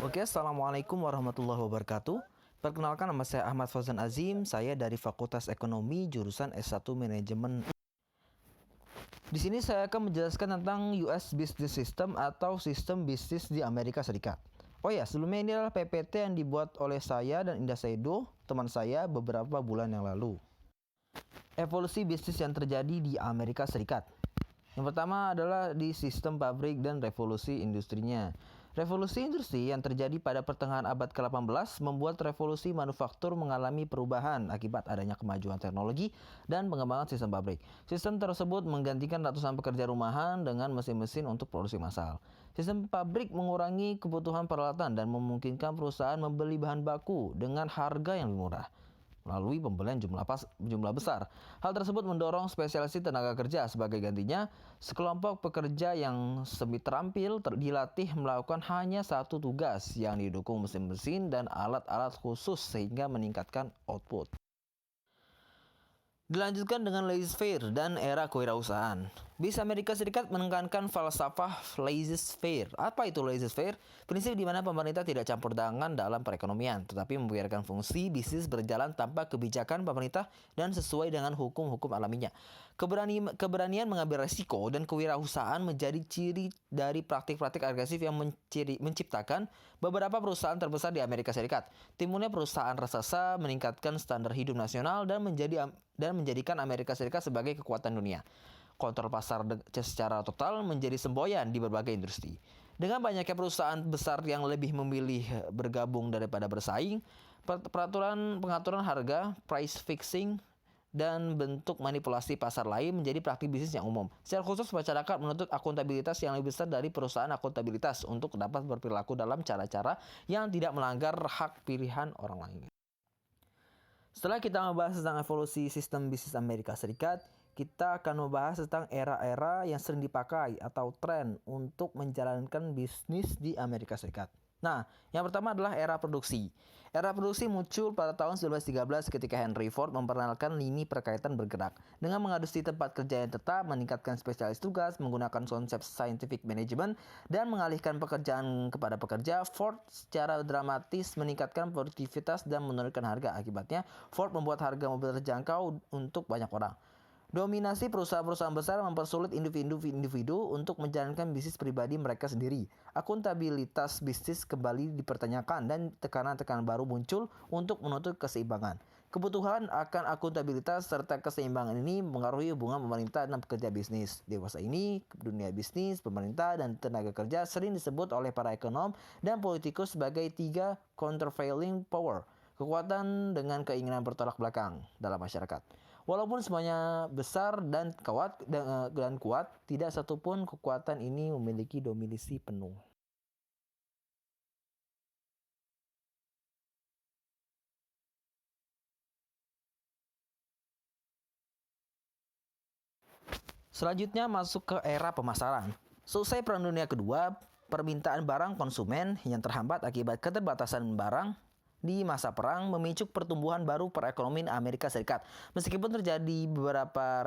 Oke, Assalamualaikum warahmatullahi wabarakatuh. Perkenalkan, nama saya Ahmad Fauzan Azim. Saya dari Fakultas Ekonomi, jurusan S1 Manajemen. Di sini saya akan menjelaskan tentang US Business System atau sistem bisnis di Amerika Serikat. Oh ya, sebelumnya ini adalah PPT yang dibuat oleh saya dan Indah Saido, teman saya, beberapa bulan yang lalu. Evolusi bisnis yang terjadi di Amerika Serikat. Yang pertama adalah di sistem pabrik dan revolusi industrinya. Revolusi industri yang terjadi pada pertengahan abad ke-18 membuat revolusi manufaktur mengalami perubahan akibat adanya kemajuan teknologi dan pengembangan sistem pabrik. Sistem tersebut menggantikan ratusan pekerja rumahan dengan mesin-mesin untuk produksi massal. Sistem pabrik mengurangi kebutuhan peralatan dan memungkinkan perusahaan membeli bahan baku dengan harga yang lebih murah melalui pembelian jumlah besar. Hal tersebut mendorong spesialisasi tenaga kerja. Sebagai gantinya, sekelompok pekerja yang semi terampil dilatih melakukan hanya satu tugas yang didukung mesin-mesin dan alat-alat khusus sehingga meningkatkan output. Dilanjutkan dengan laissez-faire dan era kewirausahaan. BIS Amerika Serikat menekankan falsafah laissez-faire. Apa itu laissez-faire? Prinsip di mana pemerintah tidak campur tangan dalam perekonomian, tetapi membiarkan fungsi bisnis berjalan tanpa kebijakan pemerintah dan sesuai dengan hukum-hukum alaminya. Keberanian mengambil resiko dan kewirausahaan menjadi ciri dari praktik-praktik agresif yang menciptakan beberapa perusahaan terbesar di Amerika Serikat. Timbulnya perusahaan raksasa meningkatkan standar hidup nasional dan menjadikan Amerika Serikat sebagai kekuatan dunia. Kontrol pasar secara total menjadi semboyan di berbagai industri. Dengan banyaknya perusahaan besar yang lebih memilih bergabung daripada bersaing, pengaturan harga, price fixing, dan bentuk manipulasi pasar lain menjadi praktik bisnis yang umum. Secara khusus, masyarakat menuntut akuntabilitas yang lebih besar dari perusahaan akuntabilitas untuk dapat berperilaku dalam cara-cara yang tidak melanggar hak pilihan orang lain. Setelah kita membahas tentang evolusi sistem bisnis Amerika Serikat, kita akan membahas tentang era-era yang sering dipakai atau tren untuk menjalankan bisnis di Amerika Serikat. Nah, yang pertama adalah era produksi. Era produksi muncul pada tahun 1913 ketika Henry Ford memperkenalkan lini perkaitan bergerak. Dengan mengadopsi tempat kerja yang tetap, meningkatkan spesialis tugas, menggunakan konsep scientific management, dan mengalihkan pekerjaan kepada pekerja, Ford secara dramatis meningkatkan produktivitas dan menurunkan harga. Akibatnya, Ford membuat harga mobil terjangkau untuk banyak orang. Dominasi perusahaan-perusahaan besar mempersulit individu untuk menjalankan bisnis pribadi mereka sendiri. Akuntabilitas bisnis kembali dipertanyakan dan tekanan-tekanan baru muncul untuk menuntut keseimbangan. Kebutuhan akan akuntabilitas serta keseimbangan ini mengaruhi hubungan pemerintah dan pekerja bisnis. Dewasa ini, dunia bisnis, pemerintah, dan tenaga kerja sering disebut oleh para ekonom dan politikus sebagai tiga countervailing power. Kekuatan dengan keinginan bertolak belakang dalam masyarakat. Walaupun semuanya besar dan kuat, tidak satupun kekuatan ini memiliki dominasi penuh. Selanjutnya masuk ke era pemasaran. Selesai Perang Dunia Kedua, permintaan barang konsumen yang terhambat akibat keterbatasan barang di masa perang memicu pertumbuhan baru perekonomian Amerika Serikat. Meskipun terjadi beberapa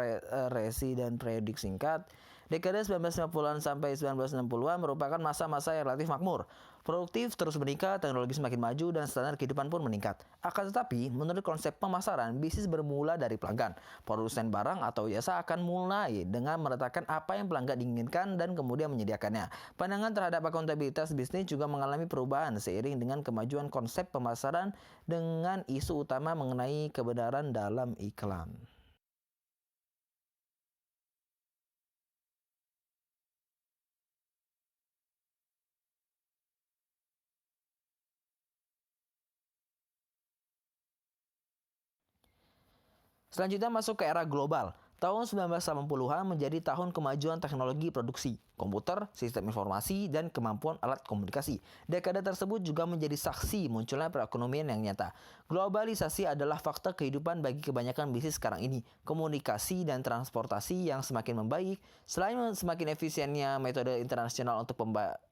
resi dan periodik singkat, dekade 1950-an sampai 1960-an merupakan masa-masa yang relatif makmur. Produktif terus meningkat, teknologi semakin maju, dan standar kehidupan pun meningkat. Akan tetapi, menurut konsep pemasaran, bisnis bermula dari pelanggan. Produsen barang atau jasa akan mulai dengan meletakkan apa yang pelanggan inginkan dan kemudian menyediakannya. Pandangan terhadap akuntabilitas bisnis juga mengalami perubahan seiring dengan kemajuan konsep pemasaran dengan isu utama mengenai kebenaran dalam iklan. Selanjutnya masuk ke era global. Tahun 1980-an menjadi tahun kemajuan teknologi produksi, komputer, sistem informasi, dan kemampuan alat komunikasi. Dekade tersebut juga menjadi saksi munculnya perekonomian yang nyata. Globalisasi adalah fakta kehidupan bagi kebanyakan bisnis sekarang ini. Komunikasi dan transportasi yang semakin membaik, selain semakin efisiennya metode internasional untuk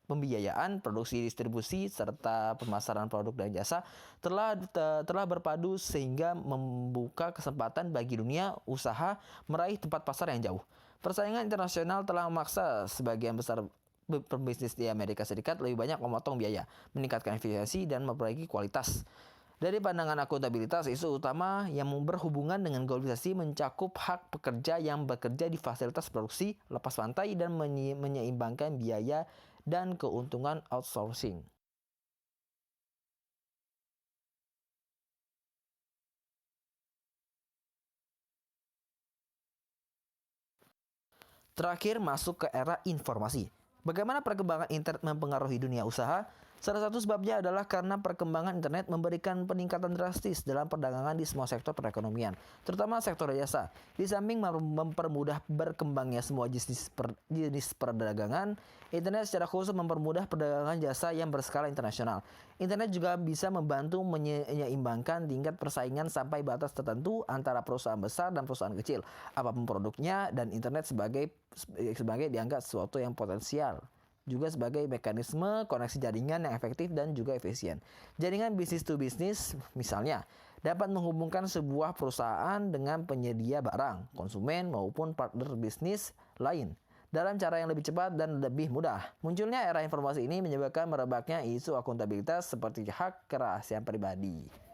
pembiayaan, produksi, distribusi, serta pemasaran produk dan jasa telah berpadu sehingga membuka kesempatan bagi dunia usaha meraih tempat pasar yang jauh. Persaingan internasional telah memaksa sebagian besar pebisnis di Amerika Serikat lebih banyak memotong biaya, meningkatkan efisiensi, dan memperbaiki kualitas. Dari pandangan akuntabilitas, isu utama yang berhubungan dengan globalisasi mencakup hak pekerja yang bekerja di fasilitas produksi lepas pantai dan menyeimbangkan biaya dan keuntungan outsourcing. Terakhir, masuk ke era informasi. Bagaimana perkembangan internet mempengaruhi dunia usaha? Salah satu sebabnya adalah karena perkembangan internet memberikan peningkatan drastis dalam perdagangan di semua sektor perekonomian, terutama sektor jasa. Di samping mempermudah berkembangnya semua jenis perdagangan, internet secara khusus mempermudah perdagangan jasa yang berskala internasional. Internet juga bisa membantu menyeimbangkan tingkat persaingan sampai batas tertentu antara perusahaan besar dan perusahaan kecil, apapun produknya, dan internet sebagai dianggap sesuatu yang potensial juga sebagai mekanisme koneksi jaringan yang efektif dan juga efisien. Jaringan bisnis to bisnis misalnya dapat menghubungkan sebuah perusahaan dengan penyedia barang, konsumen maupun partner bisnis lain dalam cara yang lebih cepat dan lebih mudah. Munculnya era informasi ini menyebabkan merebaknya isu akuntabilitas seperti hak kerahasiaan pribadi.